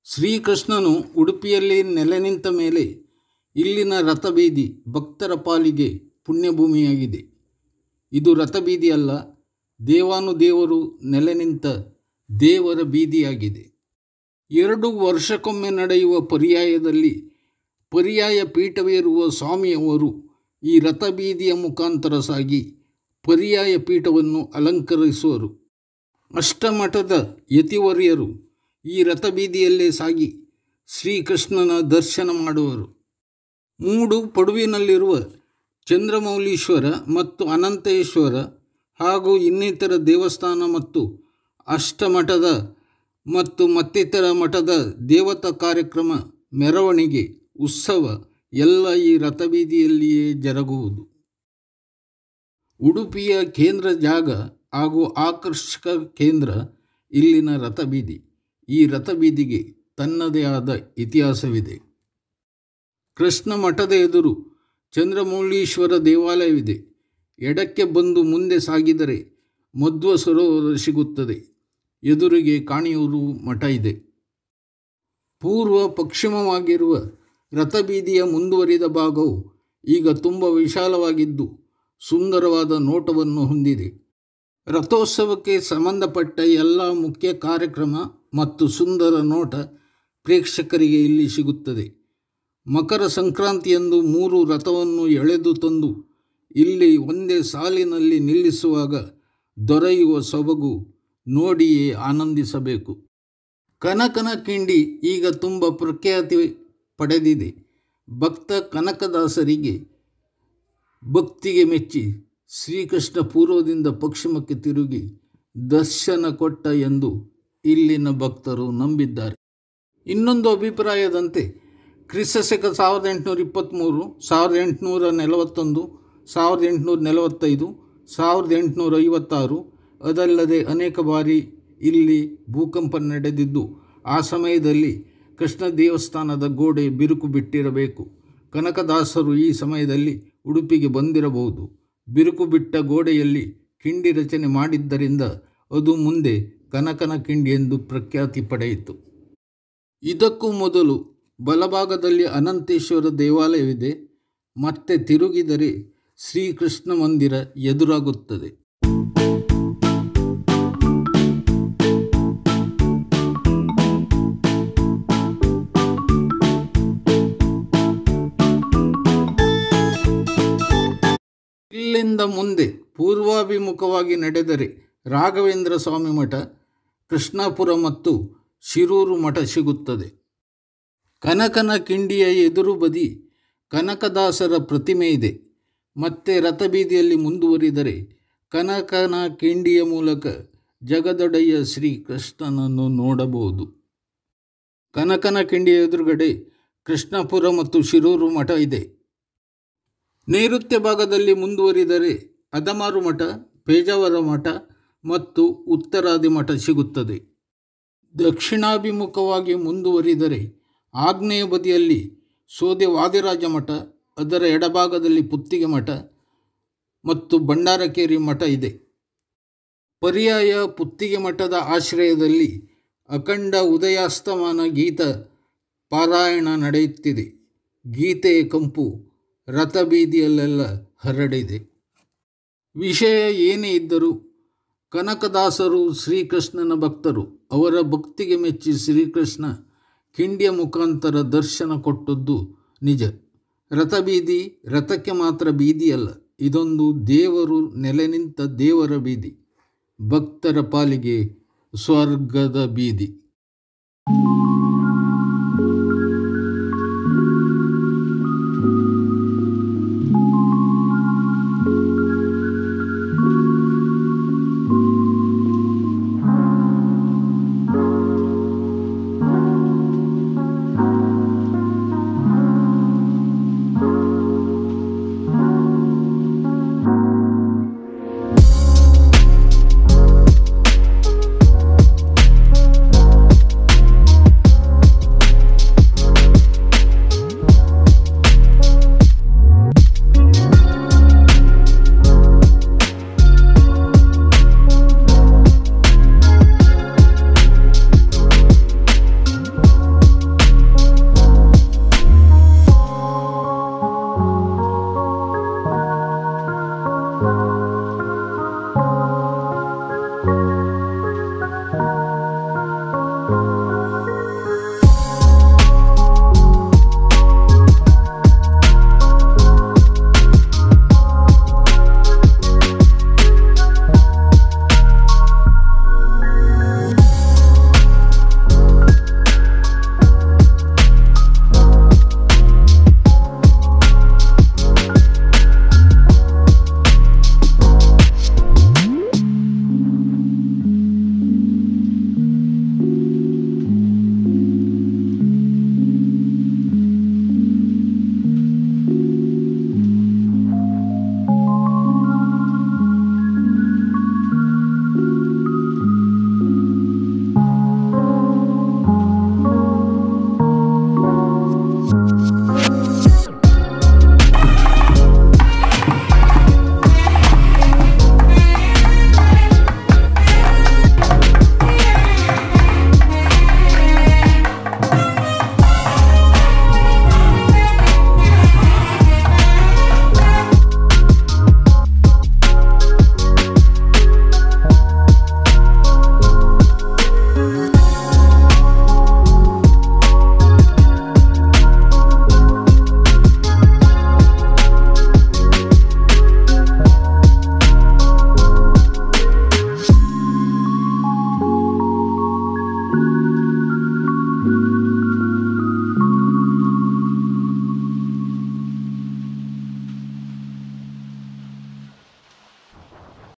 ಶ್ರೀಕೃಷ್ಣನು ಉಡುಪಿಯಲ್ಲಿ ನೆಲೆ ನಿಂತ ಮೇಲೆ ಇಲ್ಲಿನ ರಥಬೀದಿ ಭಕ್ತರ ಪಾಲಿಗೆ ಪುಣ್ಯಭೂಮಿಯಾಗಿದೆ. ಇದು ರಥಬೀದಿ ಅಲ್ಲ, ದೇವಾನುದೇವರು ನೆಲೆ ನಿಂತ ದೇವರ ಬೀದಿಯಾಗಿದೆ. 2 ವರ್ಷಕ್ಕೊಮ್ಮೆ ನಡೆಯುವ ಪರ್ಯಾಯದಲ್ಲಿ ಪರ್ಯಾಯ ಪೀಠವಿರುವ ಸ್ವಾಮಿಯವರು ಈ ರಥಬೀದಿಯ ಮುಖಾಂತರ ಸಾಗಿ ಪರ್ಯಾಯ ಪೀಠವನ್ನು ಅಲಂಕರಿಸುವರು. ಅಷ್ಟಮಠದ ಯತಿವರ್ಯರು ಈ ರಥಬೀದಿಯಲ್ಲೇ ಸಾಗಿ ಶ್ರೀಕೃಷ್ಣನ ದರ್ಶನ ಮಾಡುವರು. ಮೂಡು ಪಡುವಿನಲ್ಲಿರುವ ಚಂದ್ರಮೌಳೀಶ್ವರ ಮತ್ತು ಅನಂತೇಶ್ವರ ಹಾಗೂ ಇನ್ನಿತರ ದೇವಸ್ಥಾನ ಮತ್ತು ಅಷ್ಟಮಠದ ಮತ್ತು ಮತ್ತಿತರ ಮಠದ ದೇವತಾ ಕಾರ್ಯಕ್ರಮ, ಮೆರವಣಿಗೆ, ಉತ್ಸವ ಎಲ್ಲ ಈ ರಥಬೀದಿಯಲ್ಲಿಯೇ ಜರುಗುವುದು. ಉಡುಪಿಯ ಕೇಂದ್ರ ಜಾಗ ಹಾಗೂ ಆಕರ್ಷಕ ಕೇಂದ್ರ ಇಲ್ಲಿನ ರಥಬೀದಿ. ಈ ರಥಬೀದಿಗೆ ತನ್ನದೇ ಆದ ಇತಿಹಾಸವಿದೆ. ಕೃಷ್ಣ ಮಠದ ಎದುರು ಚಂದ್ರಮೌಳೀಶ್ವರ ದೇವಾಲಯವಿದೆ. ಎಡಕ್ಕೆ ಬಂದು ಮುಂದೆ ಸಾಗಿದರೆ ಮಧ್ವ ಸರೋವರ ಸಿಗುತ್ತದೆ. ಎದುರಿಗೆ ಕಾಣಿಯೂರು ಮಠ ಇದೆ. ಪೂರ್ವ ಪಶ್ಚಿಮವಾಗಿರುವ ರಥಬೀದಿಯ ಮುಂದುವರಿದ ಭಾಗವು ಈಗ ತುಂಬ ವಿಶಾಲವಾಗಿದ್ದು ಸುಂದರವಾದ ನೋಟವನ್ನು ಹೊಂದಿದೆ. ರಥೋತ್ಸವಕ್ಕೆ ಸಂಬಂಧಪಟ್ಟ ಎಲ್ಲ ಮುಖ್ಯ ಕಾರ್ಯಕ್ರಮ ಮತ್ತು ಸುಂದರ ನೋಟ ಪ್ರೇಕ್ಷಕರಿಗೆ ಇಲ್ಲಿ ಸಿಗುತ್ತದೆ. ಮಕರ ಸಂಕ್ರಾಂತಿಯಂದು 3 ರಥವನ್ನು ಎಳೆದು ತಂದು ಇಲ್ಲಿ ಒಂದೇ ಸಾಲಿನಲ್ಲಿ ನಿಲ್ಲಿಸುವಾಗ ದೊರೆಯುವ ಸೊಬಗು ನೋಡಿಯೇ ಆನಂದಿಸಬೇಕು. ಕನಕನ ಕಿಂಡಿ ಈಗ ತುಂಬ ಪ್ರಖ್ಯಾತಿ ಪಡೆದಿದೆ. ಭಕ್ತ ಕನಕದಾಸರಿಗೆ ಭಕ್ತಿಗೆ ಮೆಚ್ಚಿ ಶ್ರೀಕೃಷ್ಣ ಪೂರ್ವದಿಂದ ಪಶ್ಚಿಮಕ್ಕೆ ತಿರುಗಿ ದರ್ಶನ ಕೊಟ್ಟ ಎಂದು ಇಲ್ಲಿನ ಭಕ್ತರು ನಂಬಿದ್ದಾರೆ. ಇನ್ನೊಂದು ಅಭಿಪ್ರಾಯದಂತೆ ಕ್ರಿಸ್ತಶಕ 1823, 1841, 1845, 1856 ಅದಲ್ಲದೆ ಅನೇಕ ಬಾರಿ ಇಲ್ಲಿ ಭೂಕಂಪ ನಡೆದಿದ್ದು ಆ ಸಮಯದಲ್ಲಿ ಕೃಷ್ಣ ದೇವಸ್ಥಾನದ ಗೋಡೆ ಬಿರುಕು ಬಿಟ್ಟಿರಬೇಕು. ಕನಕದಾಸರು ಈ ಸಮಯದಲ್ಲಿ ಉಡುಪಿಗೆ ಬಂದಿರಬಹುದು. ಬಿರುಕು ಬಿಟ್ಟ ಗೋಡೆಯಲ್ಲಿ ಕಿಂಡಿ ರಚನೆ ಮಾಡಿದ್ದರಿಂದ ಅದು ಮುಂದೆ ಕನಕನ ಕಿಂಡಿ ಎಂದು ಪ್ರಖ್ಯಾತಿ ಪಡೆಯಿತು. ಇದಕ್ಕೂ ಮೊದಲು ಬಲಭಾಗದಲ್ಲಿ ಅನಂತೇಶ್ವರ ದೇವಾಲಯವಿದೆ. ಮತ್ತೆ ತಿರುಗಿದರೆ ಶ್ರೀಕೃಷ್ಣ ಮಂದಿರ ಎದುರಾಗುತ್ತದೆ. ಇಲ್ಲಿಂದ ಮುಂದೆ ಪೂರ್ವಾಭಿಮುಖವಾಗಿ ನಡೆದರೆ ರಾಘವೇಂದ್ರ ಸ್ವಾಮಿ ಮಠ, ಕೃಷ್ಣಾಪುರ ಮತ್ತು ಶಿರೂರು ಮಠ ಸಿಗುತ್ತದೆ. ಕನಕನ ಕಿಂಡಿಯ ಎದುರು ಬದಿ ಕನಕದಾಸರ ಪ್ರತಿಮೆ ಇದೆ. ಮತ್ತೆ ರಥಬೀದಿಯಲ್ಲಿ ಮುಂದುವರಿದರೆ ಕನಕನ ಕಿಂಡಿಯ ಮೂಲಕ ಜಗದೊಡೆಯ ಶ್ರೀಕೃಷ್ಣನನ್ನು ನೋಡಬಹುದು. ಕನಕನ ಕಿಂಡಿಯ ಎದುರುಗಡೆ ಕೃಷ್ಣಾಪುರ ಮತ್ತು ಶಿರೂರು ಮಠ ಇದೆ. ನೈಋತ್ಯ ಭಾಗದಲ್ಲಿ ಮುಂದುವರಿದರೆ ಅದಮಾರು ಮಠ, ಪೇಜಾವರ ಮಠ ಮತ್ತು ಉತ್ತರಾದಿ ಮಠ ಸಿಗುತ್ತದೆ. ದಕ್ಷಿಣಾಭಿಮುಖವಾಗಿ ಮುಂದುವರಿದರೆ ಆಗ್ನೇಯ ಬದಿಯಲ್ಲಿ ಸೋದೆ ವಾದಿರಾಜ ಮಠ, ಅದರ ಎಡಭಾಗದಲ್ಲಿ ಪುತ್ತಿಗೆ ಮಠ ಮತ್ತು ಭಂಡಾರಕೇರಿ ಮಠ ಇದೆ. ಪರ್ಯಾಯ ಪುತ್ತಿಗೆ ಮಠದ ಆಶ್ರಯದಲ್ಲಿ ಅಖಂಡ ಉದಯಾಸ್ತಮಾನ ಗೀತ ಪಾರಾಯಣ ನಡೆಯುತ್ತಿದೆ. ಗೀತೆಯ ಕಂಪು ರಥಬೀದಿಯಲ್ಲೆಲ್ಲ ಹರಡಿದೆ. ವಿಷಯ ಏನೇ ಇದ್ದರೂ ಕನಕದಾಸರು ಶ್ರೀಕೃಷ್ಣನ ಭಕ್ತರು. ಅವರ ಭಕ್ತಿಗೆ ಮೆಚ್ಚಿ ಶ್ರೀಕೃಷ್ಣ ಕಿಂಡಿಯ ಮುಖಾಂತರ ದರ್ಶನ ಕೊಟ್ಟದ್ದು ನಿಜ. ರಥಬೀದಿ ರಥಕ್ಕೆ ಮಾತ್ರ ಬೀದಿಯಲ್ಲ, ಇದೊಂದು ದೇವರು ನೆಲೆ ನಿಂತ ದೇವರ ಬೀದಿ, ಭಕ್ತರ ಪಾಲಿಗೆ ಸ್ವರ್ಗದ ಬೀದಿ.